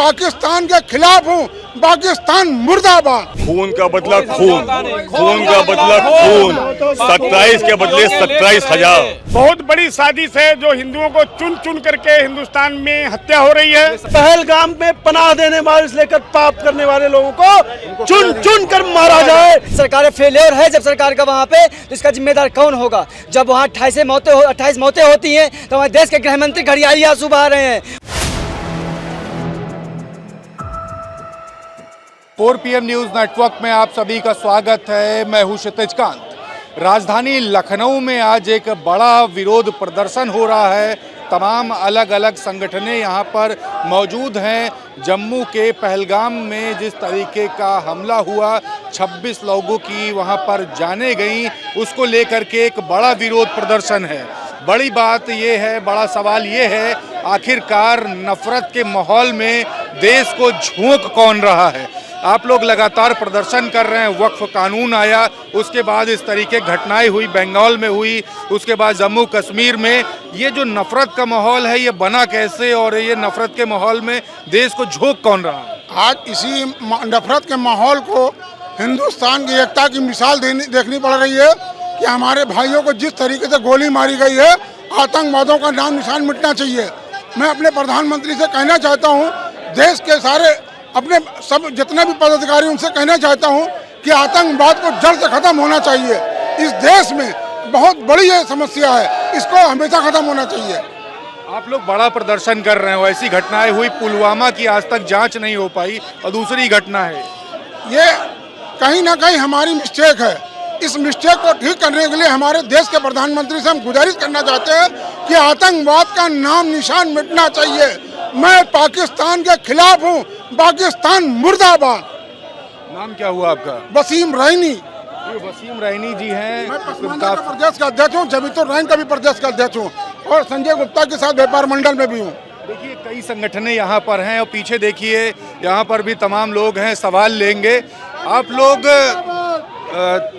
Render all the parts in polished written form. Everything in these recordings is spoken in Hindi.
पाकिस्तान के खिलाफ हूँ। पाकिस्तान मुर्दाबाद। खून का बदला खून, खून का बदला खून, 27 के बदले 27,000। बहुत बड़ी साजिश है जो हिंदुओं को चुन चुन करके हिंदुस्तान में हत्या हो रही है। पहलगाम में पनाह देने वाले से लेकर पाप करने वाले लोगों को चुन चुन कर मारा जाए। सरकार फेलियर है जब सरकार का वहाँ पे, तो इसका जिम्मेदार कौन होगा? जब वहाँ 28 मौतें होती हैं तो हमारे देश के गृह मंत्री घड़ियाली आंसू बहा रहे हैं। 4 PM न्यूज नेटवर्क में आप सभी का स्वागत है। मैं हूं क्षितिज कांत। राजधानी लखनऊ में आज एक बड़ा विरोध प्रदर्शन हो रहा है। तमाम अलग अलग संगठनें यहां पर मौजूद हैं। जम्मू के पहलगाम में जिस तरीके का हमला हुआ, 26 लोगों की वहां पर जानें गई, उसको लेकर के एक बड़ा विरोध प्रदर्शन है। बड़ी बात यह है, बड़ा सवाल ये है, आखिरकार नफरत के माहौल में देश को झोंक कौन रहा है? आप लोग लगातार प्रदर्शन कर रहे हैं। वक्फ कानून आया, उसके बाद इस तरीके घटनाएं हुई, बंगाल में हुई, उसके बाद जम्मू कश्मीर में। ये जो नफरत का माहौल है, ये बना कैसे और ये नफरत के माहौल में देश को झोंक कौन रहा है? आज इसी नफरत के माहौल को हिंदुस्तान की एकता की मिसाल देखनी पड़ रही है कि हमारे भाइयों को जिस तरीके से गोली मारी गई है, आतंकवादियों का नाम निशान मिटना चाहिए। मैं अपने प्रधानमंत्री से कहना चाहता हूँ, देश के सारे अपने सब जितने भी पदाधिकारी उनसे कहना चाहता हूं कि आतंकवाद को जड़ से खत्म होना चाहिए। इस देश में बहुत बड़ी ये समस्या है, इसको हमेशा खत्म होना चाहिए। आप लोग बड़ा प्रदर्शन कर रहे हो, ऐसी घटनाएं हुई, पुलवामा की आज तक जांच नहीं हो पाई और दूसरी घटना है ये कहीं ना कहीं हमारी मिस्टेक है। इस मिस्टेक को ठीक करने के लिए हमारे देश के प्रधानमंत्री से हम गुजारिश करना चाहते हैं कि आतंकवाद का नाम निशान मिटना चाहिए। मैं पाकिस्तान के खिलाफ हूँ। पाकिस्तान मुर्दाबाद। नाम क्या हुआ आपका? वसीम रैनी। ये वसीम रैनी जी हैं। मैं पसमानदा का प्रदेश का अध्यक्ष हूँ, जबीतुर रैन का भी प्रदेश का अध्यक्ष हूँ और संजय गुप्ता के साथ व्यापार मंडल में भी हूँ। देखिए, कई संगठनें यहाँ पर हैं और पीछे देखिए यहाँ पर भी तमाम लोग हैं, सवाल लेंगे। आप लोग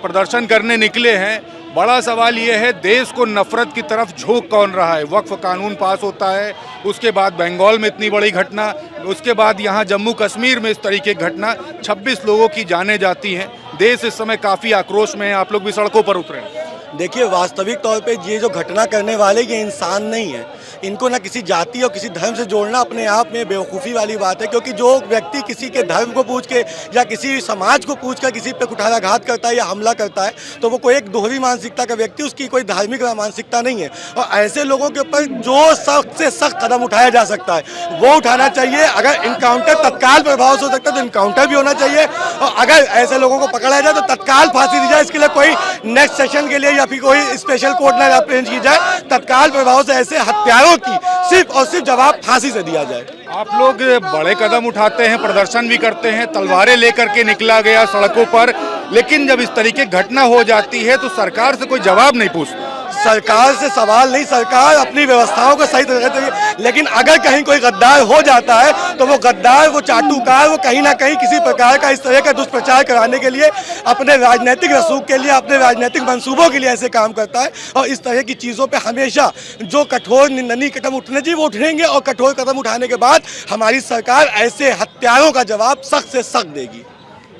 प्रदर्शन करने निकले हैं, बड़ा सवाल ये है, देश को नफरत की तरफ झोंक कौन रहा है? वक्फ कानून पास होता है, उसके बाद बंगाल में इतनी बड़ी घटना, उसके बाद यहाँ जम्मू कश्मीर में इस तरीके की घटना, 26 लोगों की जानें जाती हैं। देश इस समय काफ़ी आक्रोश में है, आप लोग भी सड़कों पर उतरे हैं। देखिए, वास्तविक तौर पे ये जो घटना करने वाले ये इंसान नहीं है। इनको ना किसी जाति और किसी धर्म से जोड़ना अपने आप में बेवकूफ़ी वाली बात है, क्योंकि जो व्यक्ति किसी के धर्म को पूछ के या किसी समाज को पूछ कर किसी पे कुठाराघात करता है या हमला करता है, तो वो कोई एक दोहरी मानसिकता का व्यक्ति, उसकी कोई धार्मिक मानसिकता नहीं है। और ऐसे लोगों के ऊपर जो सख्त से सख्त कदम उठाया जा सकता है वो उठाना चाहिए। अगर इनकाउंटर तत्काल प्रभाव से हो सकता है तो इनकाउंटर भी होना चाहिए, और अगर ऐसे लोगों को पकड़ा जाए तो तत्काल फांसी दी जाए। इसके लिए कोई नेक्स्ट सेशन के लिए या फिर कोई स्पेशल कोर्ट ना अरेंज की जाए, तत्काल प्रभाव से ऐसे हत्यारों की सिर्फ और सिर्फ जवाब फांसी से दिया जाए। आप लोग बड़े कदम उठाते हैं, प्रदर्शन भी करते हैं, तलवारें लेकर के निकला गया सड़कों पर, लेकिन जब इस तरीके की घटना हो जाती है तो सरकार से कोई जवाब नहीं पूछता। सरकार से सवाल नहीं, सरकार अपनी व्यवस्थाओं को सही तरह से, लेकिन अगर कहीं कोई गद्दार हो जाता है तो वो गद्दार, वो चाटुकार, वो कहीं ना कहीं किसी प्रकार का इस तरह का दुष्प्रचार कराने के लिए, अपने राजनीतिक रसूख के लिए, अपने राजनीतिक मंसूबों के लिए ऐसे काम करता है। और इस तरह की चीज़ों पर हमेशा जो कठोर निंदनीय कदम उठने चाहिए वो उठेंगे, और कठोर कदम उठाने के बाद हमारी सरकार ऐसे हत्यारों का जवाब सख्त से सख्त देगी।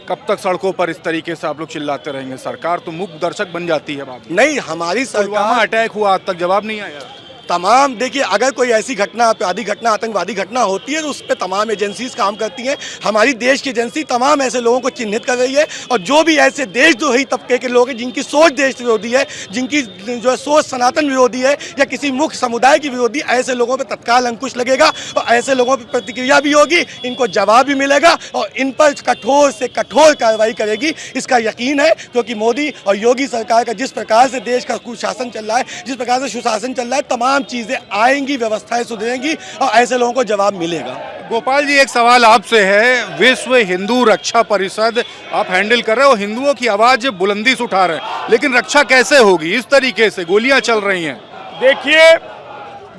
कब तक सड़कों पर इस तरीके से आप लोग चिल्लाते रहेंगे? सरकार तो मूक दर्शक बन जाती है। बात नहीं, हमारी सरकार, अटैक हुआ, आज तक जवाब नहीं आया। तमाम, देखिए, अगर कोई ऐसी घटना, अपराधी घटना, आतंकवादी घटना होती है तो उस पर तमाम एजेंसीज काम करती हैं। हमारी देश की एजेंसी तमाम ऐसे लोगों को चिन्हित कर रही है, और जो भी ऐसे देशद्रोही तबके के लोग हैं जिनकी सोच देश विरोधी है, जिनकी जो है सोच सनातन विरोधी है या किसी मुख्य समुदाय की विरोधी, ऐसे लोगों पर तत्काल अंकुश लगेगा और ऐसे लोगों पर प्रतिक्रिया भी होगी, इनको जवाब भी मिलेगा और इन पर कठोर से कठोर कार्रवाई करेगी, इसका यकीन है। क्योंकि मोदी और योगी सरकार का जिस प्रकार से देश का कुशासन चल रहा है, जिस प्रकार से सुशासन चल रहा है, तमाम चीजें आएंगी, व्यवस्थाएं सुधरेंगी और ऐसे लोगों को जवाब मिलेगा। गोपाल जी, एक सवाल आपसे है, विश्व हिंदू रक्षा परिषद आप हैंडल कर रहे हो, हिंदुओं की आवाज बुलंदी से उठा रहे हैं, लेकिन रक्षा कैसे होगी? इस तरीके से गोलियां चल रही हैं। देखिए,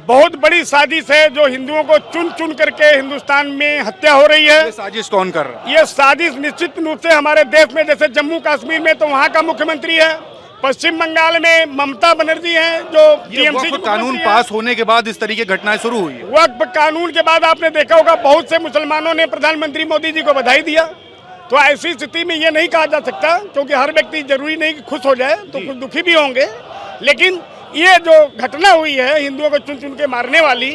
बहुत बड़ी साजिश है जो हिंदुओं को चुन चुन करके हिंदुस्तान में हत्या हो रही है। ये साजिश कौन कर रहा है? ये साजिश निश्चित रूप से हमारे देश में, जैसे जम्मू कश्मीर में तो वहाँ का मुख्यमंत्री है, पश्चिम बंगाल में ममता बनर्जी हैं जो ये टीएमसी वक्फ कानून पास होने के बाद इस तरीके की घटनाएं शुरू हुई है। वक्फ कानून के बाद आपने देखा होगा बहुत से मुसलमानों ने प्रधानमंत्री मोदी जी को बधाई दिया। तो ऐसी स्थिति में ये नहीं कहा जा सकता, क्योंकि हर व्यक्ति जरूरी नहीं कि खुश हो जाए, तो कुछ दुखी भी होंगे। लेकिन ये जो घटना हुई है हिंदुओं को चुन चुन के मारने वाली,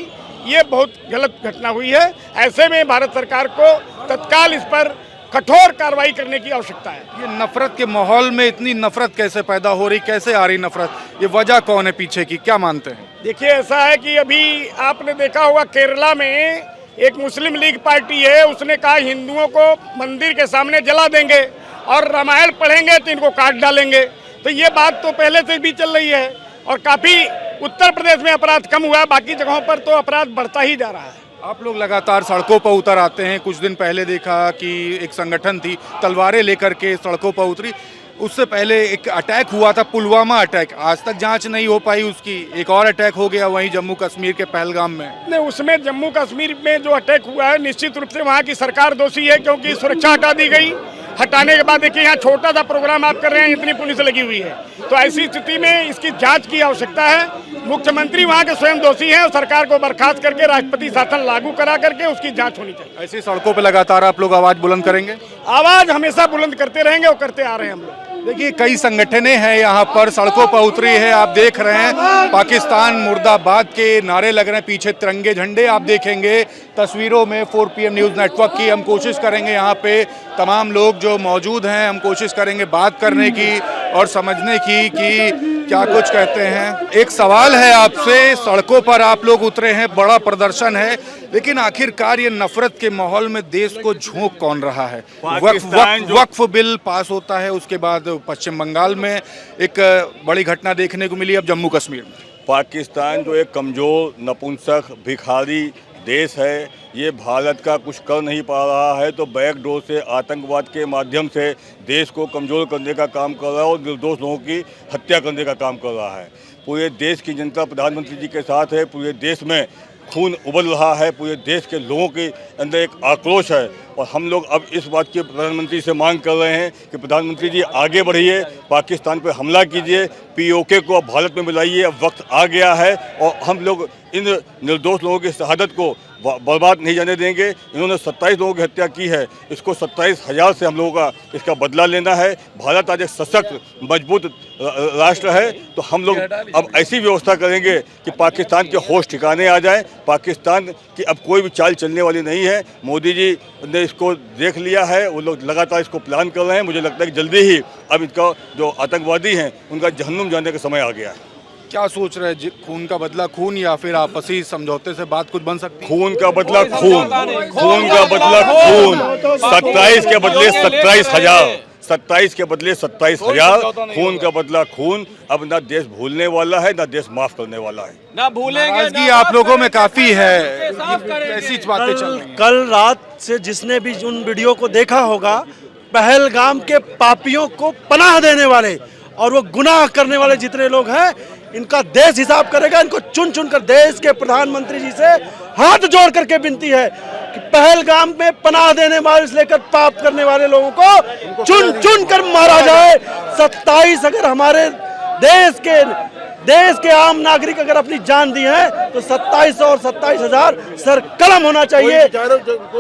ये बहुत गलत घटना हुई है। ऐसे में भारत सरकार को तत्काल इस पर कठोर कार्रवाई करने की आवश्यकता है। ये नफरत के माहौल में इतनी नफरत कैसे पैदा हो रही, कैसे आ रही नफरत, ये वजह कौन है पीछे की, क्या मानते हैं? देखिए, ऐसा है कि अभी आपने देखा होगा केरला में एक मुस्लिम लीग पार्टी है, उसने कहा हिंदुओं को मंदिर के सामने जला देंगे और रामायण पढ़ेंगे तो इनको काट डालेंगे। तो ये बात तो पहले से भी चल रही है और काफी उत्तर प्रदेश में अपराध कम हुआ है, बाकी जगहों पर तो अपराध बढ़ता ही जा रहा है। आप लोग लगातार सड़कों पर उतर आते हैं। कुछ दिन पहले देखा कि एक संगठन थी तलवारें लेकर के सड़कों पर उतरी। उससे पहले एक अटैक हुआ था, पुलवामा अटैक, आज तक जांच नहीं हो पाई उसकी। एक और अटैक हो गया वहीं जम्मू कश्मीर के पहलगाम में। नहीं, उसमें जम्मू कश्मीर में जो अटैक हुआ है निश्चित रूप से वहाँ की सरकार दोषी है, क्योंकि सुरक्षा हटा दी गई। हटाने के बाद देखिए यहाँ छोटा सा प्रोग्राम आप कर रहे हैं, इतनी पुलिस लगी हुई है। तो ऐसी स्थिति में इसकी जांच की आवश्यकता है। मुख्यमंत्री वहाँ के स्वयं दोषी हैं और सरकार को बर्खास्त करके राष्ट्रपति शासन लागू करा करके उसकी जांच होनी चाहिए। ऐसी सड़कों पर लगातार आप लोग आवाज बुलंद करेंगे? आवाज हमेशा बुलंद करते रहेंगे और करते आ रहे हैं हम लोग। देखिए, कई संगठनें हैं यहाँ पर सड़कों पर उतरी है। आप देख रहे हैं पाकिस्तान मुर्दाबाद के नारे लग रहे हैं, पीछे तिरंगे झंडे आप देखेंगे तस्वीरों में। 4 PM न्यूज़ नेटवर्क की हम कोशिश करेंगे, यहाँ पे तमाम लोग जो मौजूद हैं हम कोशिश करेंगे बात करने की और समझने की कि क्या कुछ कहते हैं। एक सवाल है आपसे, सड़कों पर आप लोग उतरे हैं, बड़ा प्रदर्शन है, लेकिन आखिरकार ये नफरत के माहौल में देश को झोंक कौन रहा है? वक्फ बिल पास होता है, उसके बाद पश्चिम बंगाल में एक बड़ी घटना देखने को मिली, अब जम्मू कश्मीर में। पाकिस्तान जो एक कमज़ोर, नपुंसक, भिखारी देश है, ये भारत का कुछ कर नहीं पा रहा है, तो बैकडोर से आतंकवाद के माध्यम से देश को कमज़ोर करने का काम कर रहा है और निर्दोष लोगों की हत्या करने का काम कर रहा है। पूरे देश की जनता प्रधानमंत्री जी के साथ है, पूरे देश में खून उबल रहा है, पूरे देश के लोगों के अंदर एक आक्रोश है। और हम लोग अब इस बात की प्रधानमंत्री से मांग कर रहे हैं कि प्रधानमंत्री जी आगे बढ़िए, पाकिस्तान पर हमला कीजिए, POK को अब भारत में मिलाइए। अब वक्त आ गया है और हम लोग इन निर्दोष लोगों की शहादत को बर्बाद नहीं जाने देंगे। इन्होंने 27 लोगों की हत्या की है, इसको 27,000 से हम लोगों का इसका बदला लेना है। भारत आज एक सशक्त मजबूत राष्ट्र है, तो हम लोग अब ऐसी व्यवस्था करेंगे कि पाकिस्तान के होश ठिकाने आ जाए। पाकिस्तान की अब कोई भी चाल चलने वाली नहीं है। मोदी जी ने इसको देख लिया है, वो लोग लगातार इसको प्लान कर रहे हैं। मुझे लगता है कि जल्दी ही अब इनका जो आतंकवादी हैं उनका जहन्नुम जाने का समय आ गया है। क्या सोच रहे हैं, खून का बदला खून या फिर आपसी समझौते से बात कुछ बन सकती है? खून का बदला खून, खून का बदला खून। 27 के बदले 27,000, 27 के बदले 27,000, खून का बदला खून। अब ना देश भूलने वाला है, ना देश माफ करने वाला है। ना भूलेंगे। नाराजगी आप लोगों में काफी है, ऐसी बातें चल रही हैं। कल रात से जिसने भी उन वीडियो को देखा होगा, पहलगाम के पापियों को पनाह देने वाले और वो गुनाह करने वाले जितने लोग हैं, इनका देश हिसाब करेगा। इनको चुन चुन कर देश के प्रधानमंत्री जी से हाथ जोड़ करके विनती है कि पहलगाम में पनाह देने वाले से लेकर पाप करने वाले लोगों को चुन चुन कर मारा जाए। 27 अगर हमारे देश के आम नागरिक अगर अपनी जान दी है तो 2700 और 27,000 सर कलम होना चाहिए।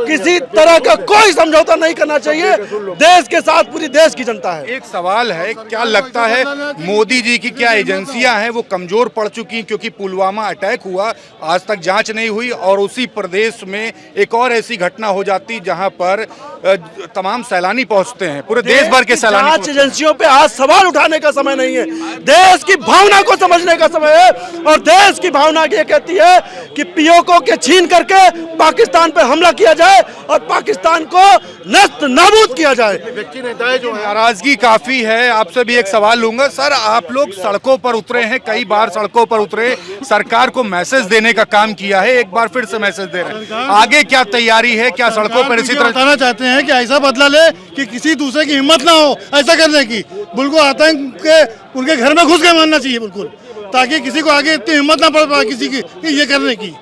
किसी तरह का कोई समझौता नहीं करना चाहिए। देश के साथ पूरी देश की जनता है। एक सवाल है, क्या लगता है मोदी जी की क्या एजेंसियां हैं वो कमजोर पड़ चुकी, क्योंकि पुलवामा अटैक हुआ, आज तक जांच नहीं हुई और उसी प्रदेश में एक और ऐसी घटना हो जाती जहां पर तमाम सैलानी पहुंचते हैं, पूरे देश भर के सैलानी। जांच एजेंसियों पे आज सवाल उठाने का समय नहीं है, देश की भावना को समझने का समय है। और देश की भावना ये कहती है कि POK के छीन करके पाकिस्तान पे हमला किया जाए और पाकिस्तान को नष्ट नाबूद किया जाए। व्यक्ति नेताएं जो है, नाराजगी काफी है। आपसे भी एक सवाल लूंगा सर, आप लोग सड़कों पर उतरे हैं, कई बार सड़कों पर उतरे, सरकार को मैसेज देने का काम किया है, एक बार फिर से मैसेज दे रहे हैं, आगे क्या तैयारी है? क्या सड़कों पर इसी तरह बताना चाहते हैं कि ऐसा बदला ले कि किसी दूसरे की हिम्मत ना हो ऐसा करने की। बिल्कुल आतंक के उनके घर में घुस के मारना चाहिए बिल्कुल, ताकि किसी को आगे इतनी हिम्मत ना पड़ पाए किसी की कि ये करने की।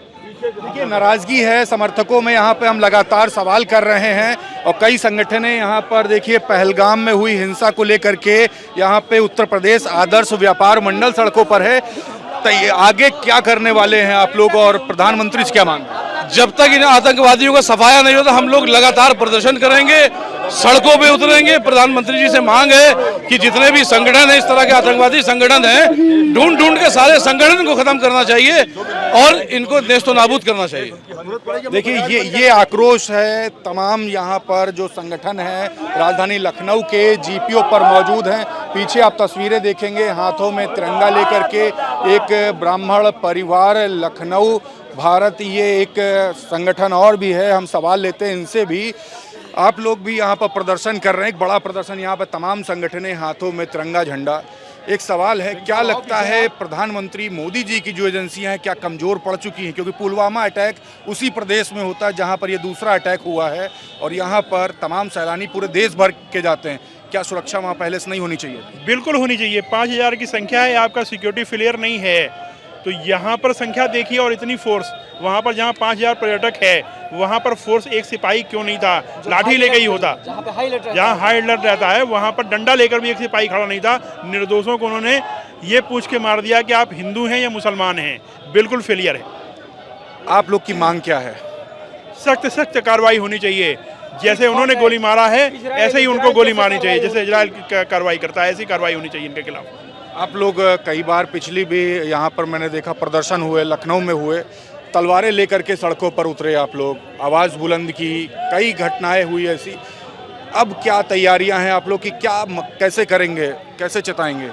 देखिए नाराजगी है समर्थकों में, यहाँ पे हम लगातार सवाल कर रहे हैं और कई संगठनें यहाँ पर देखिए पहलगाम में हुई हिंसा को लेकर के यहाँ पे उत्तर प्रदेश आदर्श व्यापार मंडल सड़कों पर है। तो ये आगे क्या करने वाले हैं आप लोग और प्रधानमंत्री से क्या मांग रहे हैं? जब तक इन आतंकवादियों का सफाया नहीं होता हम लोग लगातार प्रदर्शन करेंगे, सड़कों पे उतरेंगे। प्रधानमंत्री जी से मांग है कि जितने भी संगठन है, इस तरह के आतंकवादी संगठन हैं, ढूंढ ढूंढ के सारे संगठन को खत्म करना चाहिए और इनको नेस्तनाबूद करना चाहिए। देखिए ये आक्रोश है तमाम यहाँ पर जो संगठन है राजधानी लखनऊ के जीपीओ पर मौजूद हैं। पीछे आप तस्वीरें देखेंगे, हाथों में तिरंगा लेकर के एक ब्राह्मण परिवार लखनऊ भारत, ये एक संगठन और भी है, हम सवाल लेते हैं इनसे भी। आप लोग भी यहाँ पर प्रदर्शन कर रहे हैं, एक बड़ा प्रदर्शन यहाँ पर तमाम संगठनें हाथों में तिरंगा झंडा। एक सवाल है, क्या लगता है प्रधानमंत्री मोदी जी की जो एजेंसियां हैं क्या कमज़ोर पड़ चुकी हैं? क्योंकि पुलवामा अटैक उसी प्रदेश में होता है जहां पर ये दूसरा अटैक हुआ है और यहां पर तमाम सैलानी पूरे देश भर के जाते हैं। क्या सुरक्षा वहां पहले से नहीं होनी चाहिए? बिल्कुल होनी चाहिए। 5000 की संख्या है, आपका सिक्योरिटी फेलियर नहीं है तो यहाँ पर संख्या देखिए और इतनी फोर्स। वहाँ पर जहाँ 5000 पर्यटक है वहाँ पर फोर्स एक सिपाही क्यों नहीं था? लाठी लेकर ही होता। जहाँ हाई अलर्ट रहता है वहाँ पर डंडा लेकर भी एक सिपाही खड़ा नहीं था। निर्दोषों को उन्होंने ये पूछ के मार दिया कि आप हिंदू हैं या मुसलमान हैं। बिल्कुल फेलियर है। आप लोग की मांग क्या है? सख्त सख्त कार्रवाई होनी चाहिए। जैसे उन्होंने गोली मारा है ऐसे ही उनको गोली मारनी चाहिए। जैसे इजराइल कार्रवाई करता है ऐसी कार्रवाई होनी चाहिए इनके खिलाफ। आप लोग कई बार पिछली भी यहाँ पर मैंने देखा प्रदर्शन हुए, लखनऊ में हुए, तलवारें लेकर के सड़कों पर उतरे आप लोग, आवाज़ बुलंद की, कई घटनाएं हुई ऐसी। अब क्या तैयारियां हैं आप लोग की? क्या कैसे करेंगे, कैसे चताएंगे?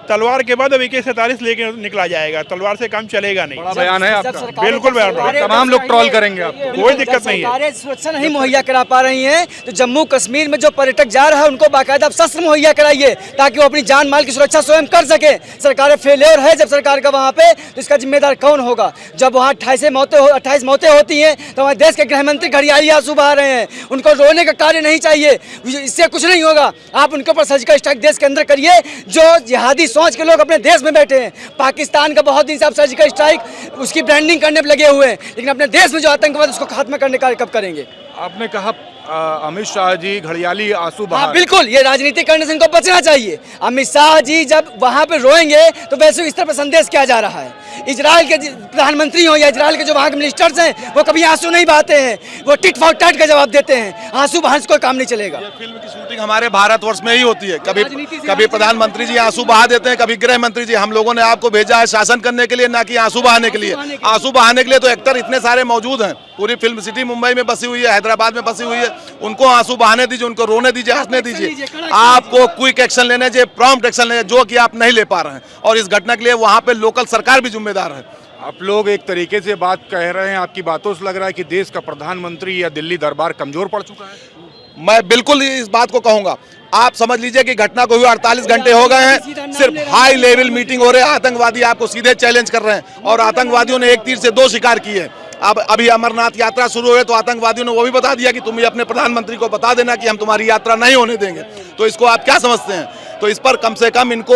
तलवार के बाद अब AK-47 लेके निकला जाएगा। तलवार से काम चलेगा नहीं। बड़ा बयान है आपका। बिल्कुल बयान। तमाम लोग ट्रोल करेंगे आपको, कोई दिक्कत नहीं है। सुरक्षा नहीं मुहैया करा पा रही हैं तो जम्मू कश्मीर में जो पर्यटक जा रहा है उनको बाकायदा शस्त्र मुहैया कराइए ताकि वो अपनी जान माल की सुरक्षा स्वयं कर सके। सरकार फेलियर है जब सरकार का वहाँ पे, तो इसका जिम्मेदार कौन होगा? जब वहाँ 28 मौतें होती हैं तो हमारे देश के गृह मंत्री घड़ियाली आंसू बहा रहे हैं। उनको रोने का कार्य नहीं चाहिए, इससे कुछ नहीं होगा। आप उनके ऊपर सर्जिकल स्ट्राइक देश के अंदर करिए। जो जिहादी सोच के लोग अपने देश में बैठे हैं, पाकिस्तान का बहुत दिन से आप सर्जिकल स्ट्राइक उसकी ब्रांडिंग करने पर लगे हुए हैं, लेकिन अपने देश में जो आतंकवाद उसको खत्म करने का कब करेंगे? आपने कहा अमित शाह जी घड़ियाली आंसू बहा। हाँ बिल्कुल, ये राजनीति करने से इनको बचना चाहिए। अमित शाह जी जब वहाँ पे रोएंगे तो वैसे स्तर पर संदेश क्या जा रहा है? इजराइल के प्रधानमंत्री हो या इजराइल के जो वहाँ के मिनिस्टर्स हैं वो कभी आंसू नहीं बहाते हैं, वो टिट फॉर टैट का जवाब देते हैं। आंसू बहाने से कोई काम नहीं चलेगा। ये फिल्म की शूटिंग हमारे भारतवर्ष में ही होती है। कभी प्रधानमंत्री जी आंसू बहा देते हैं, कभी गृह मंत्री जी। हम लोगों ने आपको भेजा है शासन करने के लिए, ना कि आंसू बहाने के लिए। आंसू बहाने के लिए तो एक्टर इतने सारे मौजूद हैं। पूरी फिल्म सिटी मुंबई में बसी हुई है, हैदराबाद में बसी हुई है। उनको आंसू बहाने दीजिए, उनको रोने दीजिए, हंसने दीजिए। आपको क्विक एक्शन लेना चाहिए, प्रॉम्प्ट एक्शन लेना, जो कि आप नहीं ले पा रहे हैं। और इस घटना के लिए वहाँ पे लोकल सरकार भी जिम्मेदार है। आप लोग एक तरीके से बात कह रहे हैं, आपकी बातों से लग रहा है कि देश का प्रधानमंत्री या दिल्ली दरबार कमजोर पड़ चुका है। मैं बिल्कुल इस बात को कहूंगा। आप समझ लीजिए कि घटना को हुए 48 घंटे हो गए हैं, सिर्फ हाई लेवल मीटिंग हो रही है। आतंकवादी आपको सीधे चैलेंज कर रहे हैं और आतंकवादियों ने एक तीर से दो शिकार किए। अब अभी अमरनाथ यात्रा शुरू हुई तो आतंकवादियों ने वो भी बता दिया कि तुम अपने प्रधानमंत्री को बता देना कि हम तुम्हारी यात्रा नहीं होने देंगे। तो इसको आप क्या समझते हैं? तो इस पर कम से कम इनको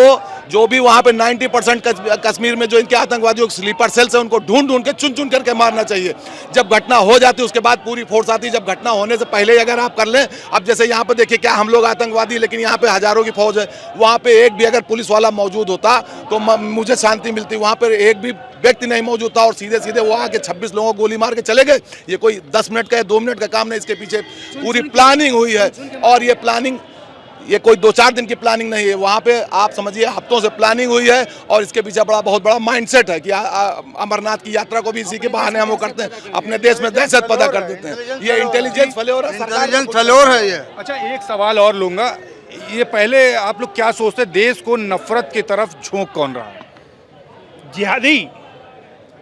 जो भी वहाँ पे 90% कश्मीर में जो इनके आतंकवादियों के स्लीपर सेल्स हैं उनको ढूंढ ढूंढ के चुन चुन करके मारना चाहिए। जब घटना हो जाती है उसके बाद पूरी फोर्स आती है। जब घटना होने से पहले अगर आप कर लें, अब जैसे यहाँ पे देखिए क्या हम लोग आतंकवादी, लेकिन यहाँ पे हजारों की फौज है। वहाँ पे एक भी अगर पुलिस वाला मौजूद होता तो मुझे शांति मिलती। वहाँ पर एक भी व्यक्ति नहीं मौजूद था और सीधे सीधे वो आके 26 लोगों को गोली मार के चले गए। ये कोई 10 मिनट का या 2 मिनट का काम नहीं, इसके पीछे पूरी प्लानिंग हुई है। और ये प्लानिंग ये कोई 2-4 दिन की प्लानिंग नहीं है, वहाँ पे आप समझिए हफ्तों से प्लानिंग हुई है। और इसके पीछे बहुत बड़ा माइंडसेट है कि अमरनाथ की यात्रा को भी इसी के बहाने हम वो करते हैं, अपने देश में दहशत पैदा कर देते हैं। ये इंटेलिजेंस फेल्योर है ये। अच्छा, एक सवाल और लूंगा, ये पहले आप लोग क्या सोचते, देश को नफरत की तरफ झोंक कौन रहा है? जिहादी।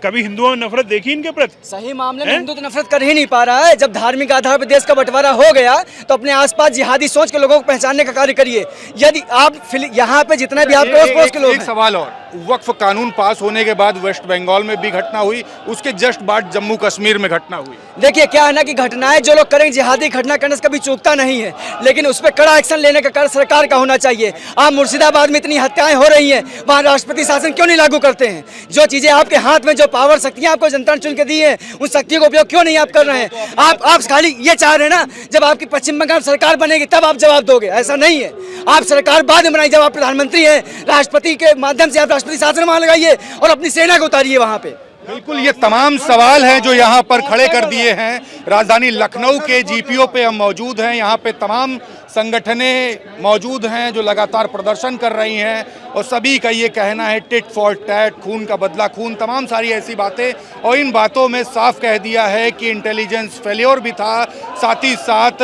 कभी हिंदुओं में नफरत देखी इनके प्रति? सही मामले में हिंदू तो नफरत कर ही नहीं पा रहा है। जब धार्मिक आधार पर देश का बंटवारा हो गया तो अपने आसपास जिहादी सोच के लोगों को पहचानने का कार्य करिए। यदि आप यहाँ पे जितने भी आप पड़ोस के लोग एक सवाल और, वक्फ कानून पास होने के बाद वेस्ट बंगाल में भी घटना हुई, उसके जस्ट बाद जम्मू कश्मीर में घटना हुई। देखिए क्या है ना कि घटनाएं जो लोग करेंगे, जिहादी घटना करने से कभी चूकता नहीं है, लेकिन उस पर कड़ा एक्शन लेने का कार्य सरकार का होना चाहिए। आप मुर्शिदाबाद में इतनी हत्याएं हो रही हैं, वहाँ राष्ट्रपति शासन क्यों नहीं लागू करते हैं? जो चीजें आपके हाथ में जो पावर शक्तियां आपको जनता ने चुन के दी है, उन शक्तियों का उपयोग क्यों नहीं आप कर रहे हैं? आप खाली ये चाह रहे हैं ना, जब आपकी पश्चिम बंगाल सरकार बनेगी तब आप जवाब दोगे, ऐसा नहीं है। आप सरकार बाद में बनाई, जब आप प्रधानमंत्री हैं, राष्ट्रपति के माध्यम से आप राष्ट्रपति शासन वहां लगाइए और अपनी सेना को उतारिए वहां पे। बिल्कुल, ये तमाम सवाल हैं जो यहाँ पर खड़े कर दिए हैं। राजधानी लखनऊ के जीपीओ पे हम मौजूद हैं। यहाँ पे तमाम संगठनें मौजूद हैं जो लगातार प्रदर्शन कर रही हैं और सभी का ये कहना है टिट फॉर टैट, खून का बदला खून, तमाम सारी ऐसी बातें। और इन बातों में साफ कह दिया है कि इंटेलिजेंस फेल्योर भी था, साथ ही साथ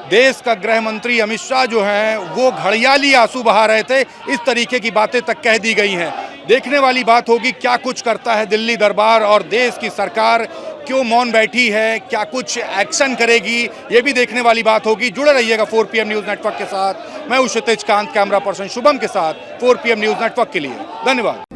देश का गृह मंत्री अमित शाह जो हैं वो घड़ियाली आंसू बहा रहे थे, इस तरीके की बातें तक कह दी गई हैं। देखने वाली बात होगी क्या कुछ करता है दिल्ली दरबार और देश की सरकार क्यों मौन बैठी है, क्या कुछ एक्शन करेगी, ये भी देखने वाली बात होगी। जुड़े रहिएगा 4PM न्यूज़ नेटवर्क के साथ। मैं हूं क्षितिज कांत, कैमरा पर्सन शुभम के साथ 4PM न्यूज़ नेटवर्क के लिए। धन्यवाद।